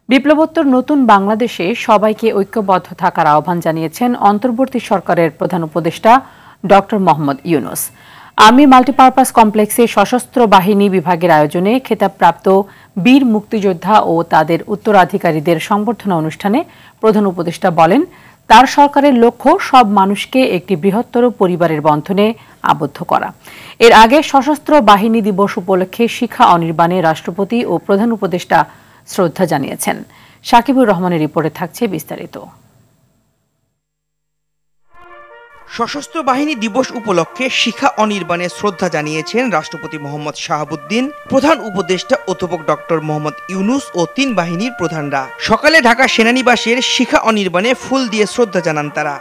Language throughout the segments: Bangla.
বিপ্লবোত্তর নতুন বাংলাদেশে সবাইকে ঐক্যবদ্ধ থাকার আহ্বান জানিয়েছেন অন্তর্বর্তী সরকারের প্রধান উপদেষ্টা doctor Mohammad Yunus. Army multipurpose কমপ্লেক্সে সশস্ত্র বাহিনী বিভাগের আয়োজনে খেতাবপ্রাপ্ত বীর মুক্তিযোদ্ধা ও তাদের উত্তরাধিকারীদের সংবর্ধনা অনুষ্ঠানে প্রধান উপদেষ্টা বলেন, তার সরকারের লক্ষ্য সব মানুষকে একটি বৃহত্তর পরিবারের বন্ধনে আবদ্ধ করা। এর আগে সশস্ত্র বাহিনী দিবস উপলক্ষে শিখা অনির্বাণে রাষ্ট্রপতি ও প্রধান উপদেষ্টা শ্রদ্ধা জানিয়েছেন। সাকিবুর রহমানের রিপোর্টে থাকছে বিস্তারিত। সশস্ত্র বাহিনী দিবস উপলক্ষে শিখা অনির্বাণে শ্রদ্ধা জানিয়েছেন রাষ্ট্রপতি মোহাম্মদ শাহাবুদ্দিন, প্রধান উপদেষ্টা অধ্যাপক ডক্টর মোহাম্মদ ইউনূস ও তিন বাহিনীর প্রধানরা। সকালে ঢাকা সেনানিবাসের শিখা অনির্বাণে ফুল দিয়ে শ্রদ্ধা জানান তারা।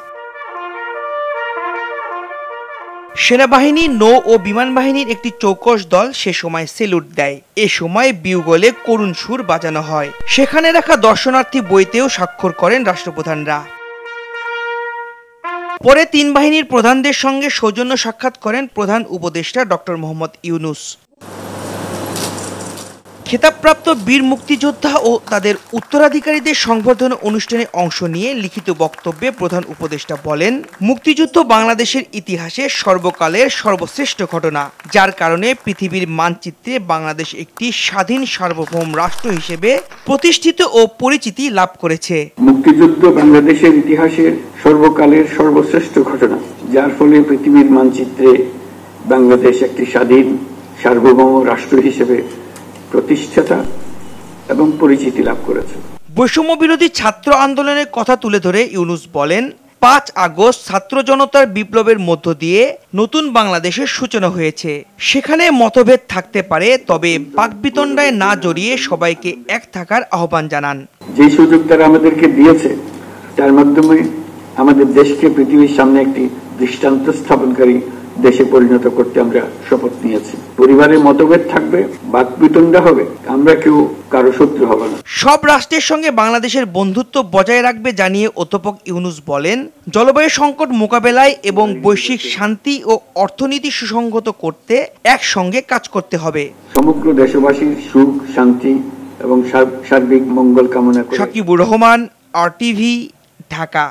সেনাবাহিনী, নৌ ও বিমান বাহিনীর একটি চৌকস দল সে সময় সেলুট দেয়। এ সময় বিউগলে করুণ সুর বাজানো হয়। সেখানে রাখা দর্শনার্থী বইতেও স্বাক্ষর করেন রাষ্ট্রপ্রধানরা। পরে তিন বাহিনীর প্রধানদের সঙ্গে সৌজন্য সাক্ষাৎ করেন প্রধান উপদেষ্টা ডক্টর মোহাম্মদ ইউনূস। খেতাবপ্রাপ্ত বীর মুক্তিযোদ্ধা ও তাদের উত্তরাধিকারীদের সংবর্ধনা অনুষ্ঠানে অংশ নিয়ে লিখিত বক্তব্যে প্রধান উপদেষ্টা বলেন, মুক্তিযুদ্ধ বাংলাদেশের ইতিহাসে সর্বকালের সর্বশ্রেষ্ঠ ঘটনা, যার কারণে পৃথিবীর মানচিত্রে বাংলাদেশ একটি স্বাধীন সার্বভৌম রাষ্ট্র হিসেবে প্রতিষ্ঠিত ও পরিচিতি লাভ করেছে। মুক্তিযুদ্ধ বাংলাদেশের ইতিহাসে সর্বকালের সর্বশ্রেষ্ঠ ঘটনা, যার ফলে পৃথিবীর মানচিত্রে বাংলাদেশ একটি স্বাধীন সার্বভৌম রাষ্ট্র হিসেবে প্রতিষ্ঠাতা এবং পরিচিতি লাভ করেছে। বৈষম্য বিরোধী ছাত্র আন্দোলনের কথা তুলে ধরে ইউনূস বলেন, ৫ আগস্ট ছাত্র জনতার বিপ্লবের মধ্য দিয়ে নতুন বাংলাদেশের সূচনা হয়েছে। সেখানে মতভেদ থাকতে পারে, তবে বাকবিতণ্ডায় না জড়িয়ে সবাইকে এক থাকার আহ্বান জানান। যে সুযোগ তারা আমাদেরকে দিয়েছে, তার মাধ্যমে আমাদের দেশকে পৃথিবীর সামনে একটি দৃষ্টান্ত স্থাপনকারী দেশে পরিণত করতে আমরা শপথ নিয়েছি। পরিবারের মতভেদ থাকবে, বাকবিতণ্ডা হবে, আমরা কেউ কারো শত্রু হব না। সব রাষ্ট্রের সঙ্গে বাংলাদেশের বন্ধুত্ব বজায় রাখবে জানিয়ে অধ্যাপক ইউনূস বলেন, জলবায়ু সংকট মোকাবেলায় এবং বৈশ্বিক শান্তি ও অর্থনীতি সুসংহত করতে একসঙ্গে কাজ করতে হবে। সমগ্র দেশবাসীর সুখ, শান্তি এবং সার্বিক মঙ্গল কামনা করে। সাকিবুর রহমান, RTV, ঢাকা।